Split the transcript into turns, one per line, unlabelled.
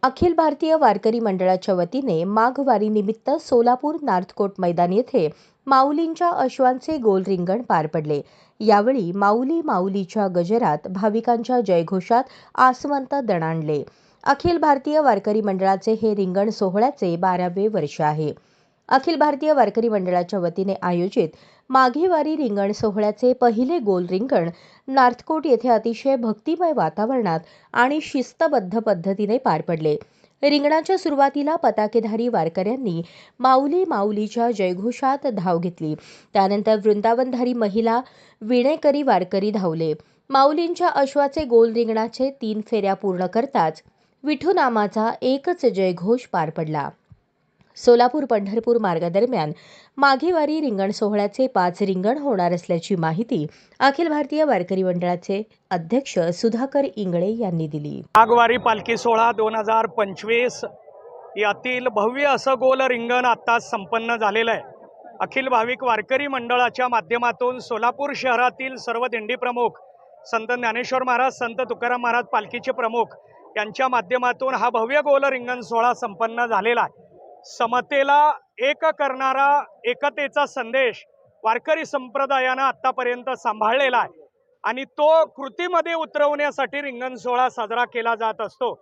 अखिल भारतीय वारकरी मंडळाच्या वतीने माघ वारीनिमित्त सोलापूर नार्थकोट मैदान येथे माऊलींच्या अश्वांचे गोल रिंगण पार पडले। यावेळी माऊली माऊलीच्या गजरात भाविकांच्या जयघोषात आसवंत दणाणले। अखिल भारतीय वारकरी मंडळाचे हे रिंगण सोहळ्याचे 12वे वर्ष आहे। अखिल भारतीय वारकरी मंडळाच्या वतीने आयोजित माघी वारी रिंगण सोहळ्याचे पहिले गोल रिंगण नार्थकोट येथे अतिशय भक्तिमय वातावरणात आणि शिस्तबद्ध पद्धतीने पार पडले। रिंगणाच्या सुरुवातीला पताकेधारी वारकऱ्यांनी माऊली माऊलीच्या जयघोषात धाव घेतली। त्यानंतर वृंदावनधारी महिला विणेकरी वारकरी धावले। माऊलींच्या अश्वाचे गोल रिंगणाचे 3 फेऱ्या पूर्ण करताच विठू नामाचा एकच जयघोष पार पडला। सोलापूर पंढरपूर मार्गादरम्यान माघी वारी रिंगण सोहळ्याचे 5 रिंगण होणार असल्याची माहिती अखिल भारतीय वारकरी मंडळाचे अध्यक्ष सुधाकर इंगळे यांनी दिली।
माघवारी पालखी सोहळा 2025 यातील भव्य असं गोल रिंगण आता संपन्न झालेलं आहे। अखिल भाविक वारकरी मंडळाच्या माध्यमातून सोलापूर शहरातील सर्व दिंडी प्रमुख, संत ज्ञानेश्वर महाराज, संत तुकाराम महाराज पालखीचे प्रमुख यांच्या माध्यमातून हा भव्य गोल रिंगण सोहळा संपन्न झालेला आहे। समतेला एक करणारा एकतेचा संदेश वारकरी संप्रदायानं आतापर्यंत सांभाळलेला आहे आणि तो कृतीमध्ये उतरवण्यासाठी रिंगण सोहळा साजरा केला जात असतो।